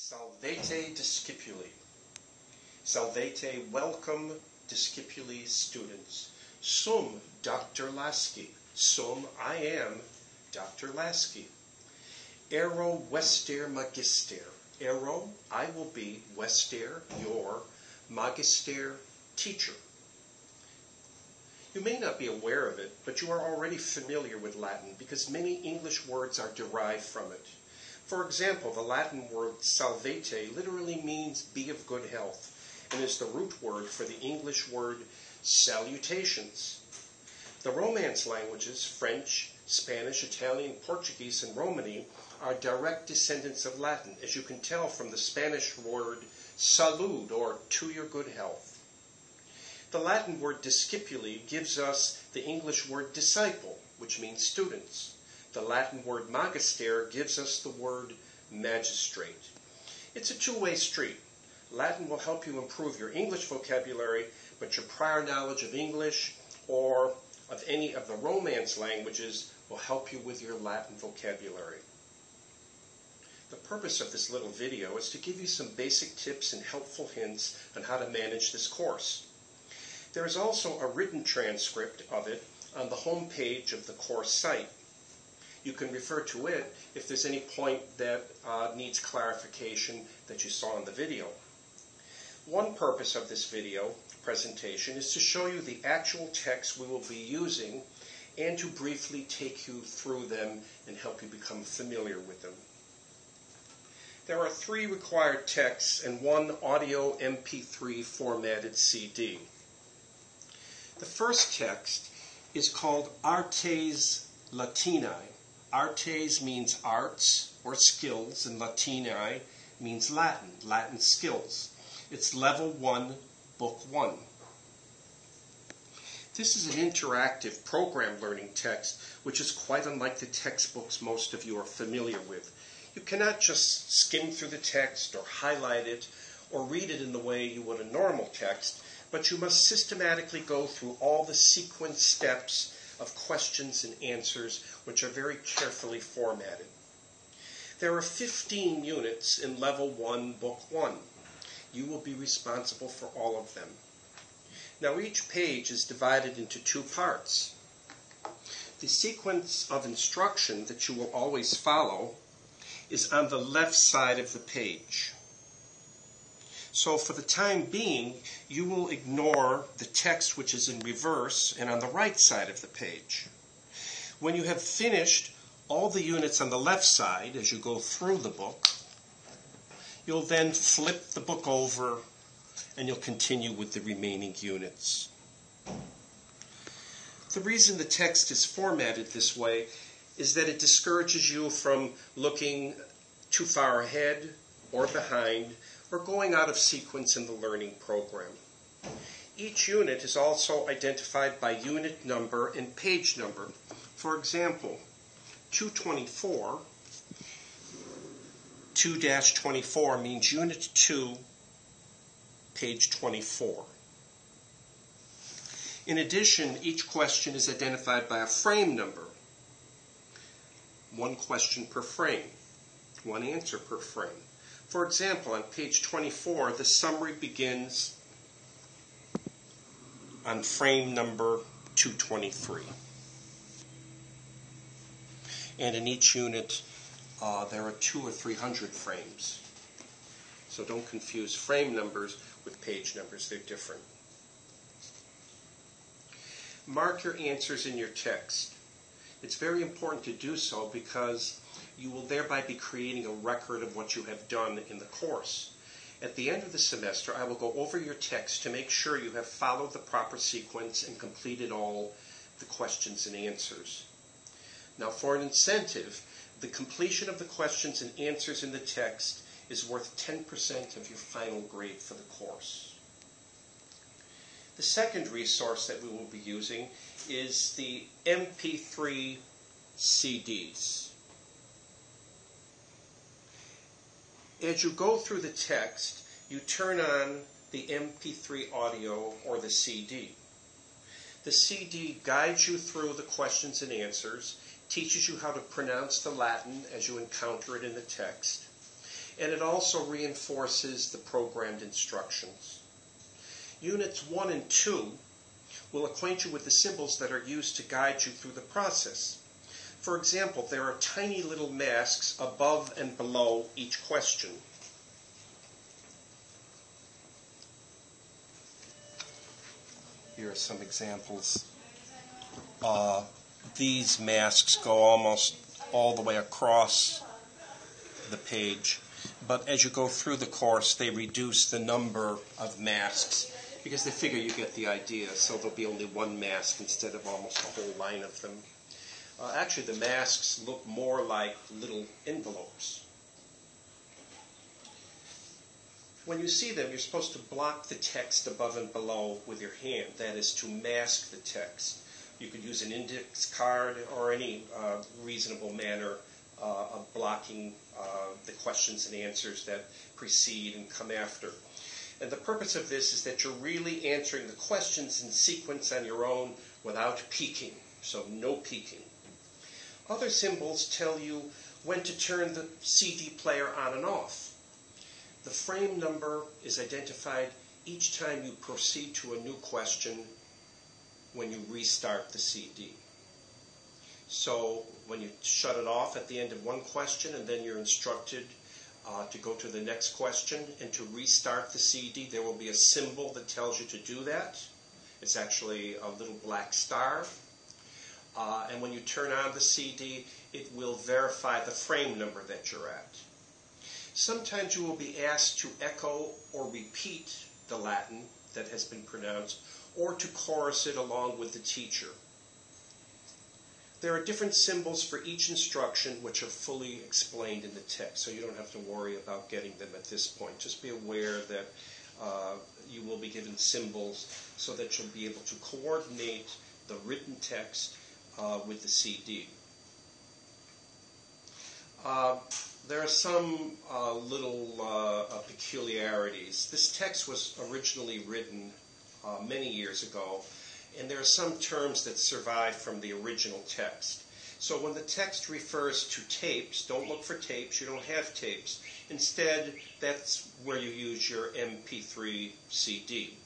Salvete discipuli. Salvete, welcome discipuli students. Sum Dr. Lasky. Sum, I am Dr. Lasky. Ero Wester Magister. Ero, I will be Wester, your Magister teacher. You may not be aware of it, but you are already familiar with Latin because many English words are derived from it. For example, the Latin word salvete literally means be of good health and is the root word for the English word salutations. The Romance languages, French, Spanish, Italian, Portuguese, and Romany, are direct descendants of Latin, as you can tell from the Spanish word salud, or to your good health. The Latin word discipuli gives us the English word disciple, which means students. The Latin word magister gives us the word magistrate. It's a two-way street. Latin will help you improve your English vocabulary, but your prior knowledge of English or of any of the Romance languages will help you with your Latin vocabulary. The purpose of this little video is to give you some basic tips and helpful hints on how to manage this course. There is also a written transcript of it on the home page of the course site. You can refer to it if there's any point that needs clarification that you saw in the video. One purpose of this video presentation is to show you the actual texts we will be using and to briefly take you through them and help you become familiar with them. There are 3 required texts and 1 audio MP3 formatted CD. The first text is called Artes Latinae. Artes means arts or skills, and Latinae means Latin skills. It's level 1, book 1. This is an interactive program learning text, which is quite unlike the textbooks most of you are familiar with. You cannot just skim through the text or highlight it or read it in the way you would a normal text, but you must systematically go through all the sequence steps of questions and answers, which are very carefully formatted. There are 15 units in Level 1, Book 1. You will be responsible for all of them. Now each page is divided into 2 parts. The sequence of instruction that you will always follow is on the left side of the page. So for the time being, you will ignore the text which is in reverse and on the right side of the page. When you have finished all the units on the left side as you go through the book, you'll then flip the book over and you'll continue with the remaining units. The reason the text is formatted this way is that it discourages you from looking too far ahead or behind or going out of sequence in the learning program. Each unit is also identified by unit number and page number. For example, 2-24 means Unit 2, page 24. In addition, each question is identified by a frame number. 1 question per frame, 1 answer per frame. For example, on page 24, the summary begins on frame number 223. And in each unit, there are 200 or 300 frames. So don't confuse frame numbers with page numbers. They're different. Mark your answers in your text. It's very important to do so because you will thereby be creating a record of what you have done in the course. At the end of the semester, I will go over your text to make sure you have followed the proper sequence and completed all the questions and answers. Now, for an incentive, the completion of the questions and answers in the text is worth 10% of your final grade for the course. The second resource that we will be using is the MP3 CDs. As you go through the text, you turn on the MP3 audio or the CD. The CD guides you through the questions and answers, teaches you how to pronounce the Latin as you encounter it in the text, and it also reinforces the programmed instructions. Units 1 and 2 will acquaint you with the symbols that are used to guide you through the process. For example, there are tiny little masks above and below each question. Here are some examples. These masks go almost all the way across the page, but as you go through the course, they reduce the number of masks because they figure you get the idea, so there'll be only one mask instead of almost a whole line of them. Actually, the masks look more like little envelopes. When you see them, you're supposed to block the text above and below with your hand. That is, to mask the text. You could use an index card or any reasonable manner of blocking the questions and answers that precede and come after. And the purpose of this is that you're really answering the questions in sequence on your own without peeking, so no peeking. Other symbols tell you when to turn the CD player on and off. The frame number is identified each time you proceed to a new question when you restart the CD. So when you shut it off at the end of one question and then you're instructed to go to the next question and to restart the CD, there will be a symbol that tells you to do that. It's actually a little black star. And when you turn on the CD, it will verify the frame number that you're at. Sometimes you will be asked to echo or repeat the Latin that has been pronounced, or to chorus it along with the teacher. There are different symbols for each instruction which are fully explained in the text, so you don't have to worry about getting them at this point. Just be aware that you will be given symbols so that you'll be able to coordinate the written text with the CD. There are some little peculiarities. This text was originally written many years ago, and there are some terms that survive from the original text. So when the text refers to tapes, don't look for tapes. You don't have tapes. Instead, that's where you use your MP3 CD.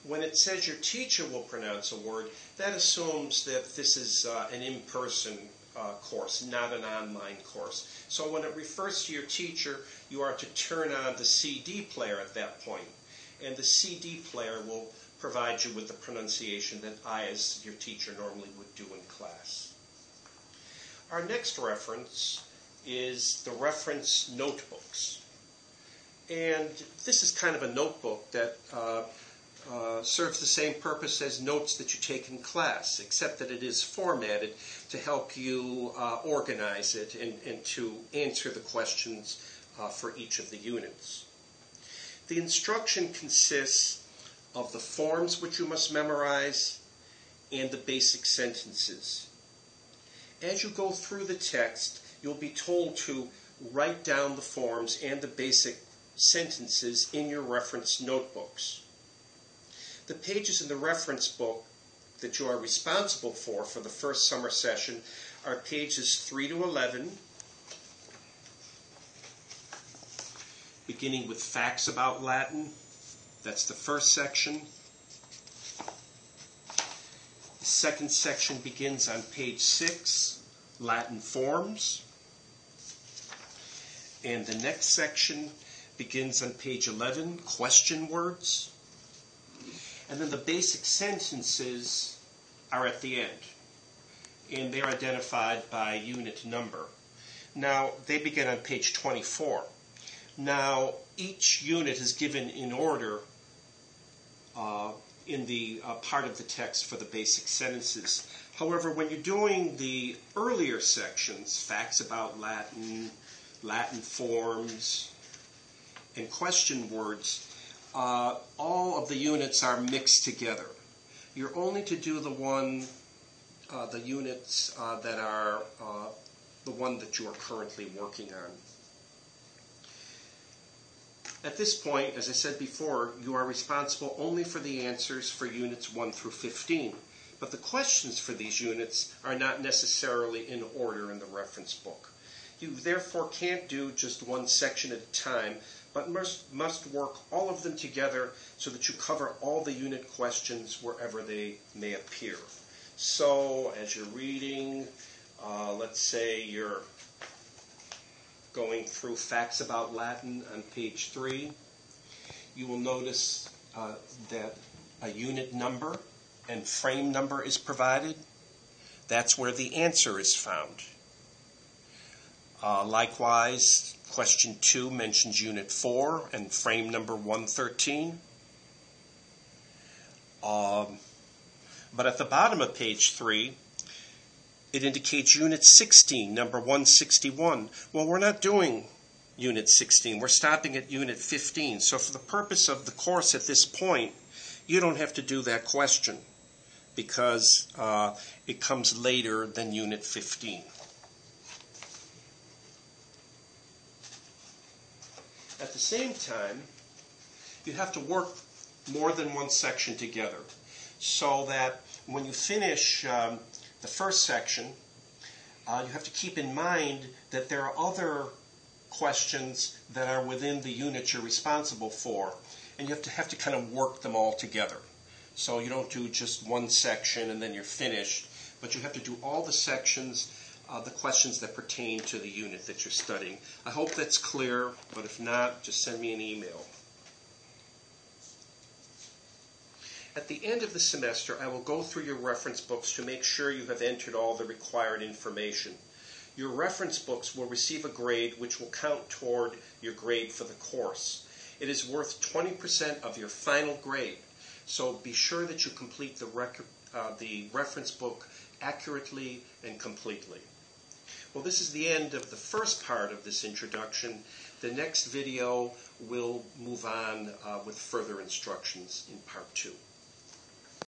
When it says your teacher will pronounce a word, that assumes that this is an in-person course, not an online course. So when it refers to your teacher, you are to turn on the CD player at that point, and the CD player will provide you with the pronunciation that I, as your teacher, normally would do in class. Our next reference is the reference notebooks. And this is kind of a notebook that serves the same purpose as notes that you take in class, except that it is formatted to help you organize it and to answer the questions for each of the units. The instruction consists of the forms which you must memorize and the basic sentences. As you go through the text, you'll be told to write down the forms and the basic sentences in your reference notebooks. The pages in the reference book that you are responsible for the first summer session are pages 3 to 11, beginning with facts about Latin. That's the first section. The second section begins on page 6, Latin forms. And the next section begins on page 11, question words. And then the basic sentences are at the end, and they're identified by unit number. Now, they begin on page 24. Now, each unit is given in order in the part of the text for the basic sentences. However, when you're doing the earlier sections, facts about Latin, Latin forms, and question words, all of the units are mixed together. You're only to do the units that are the one that you are currently working on. At this point, as I said before, you are responsible only for the answers for units 1 through 15. But the questions for these units are not necessarily in order in the reference book. You therefore can't do just one section at a time, but must work all of them together so that you cover all the unit questions wherever they may appear. So, as you're reading, let's say you're going through Facts About Latin on page 3, you will notice that a unit number and frame number is provided. That's where the answer is found. Likewise, question 2 mentions unit 4 and frame number 113. But at the bottom of page 3, it indicates unit 16, number 161. Well, we're not doing unit 16. We're stopping at unit 15. So for the purpose of the course at this point, you don't have to do that question because it comes later than unit 15. At the same time, you have to work more than one section together so that when you finish the first section, you have to keep in mind that there are other questions that are within the unit you're responsible for, and you have to kind of work them all together. So you don't do just one section and then you're finished, but you have to do all the sections, the questions that pertain to the unit that you're studying. I hope that's clear, but if not, just send me an email. At the end of the semester, I will go through your reference books to make sure you have entered all the required information. Your reference books will receive a grade which will count toward your grade for the course. It is worth 20% of your final grade, so be sure that you complete the reference book accurately and completely. Well, this is the end of the first part of this introduction. The next video will move on with further instructions in part 2.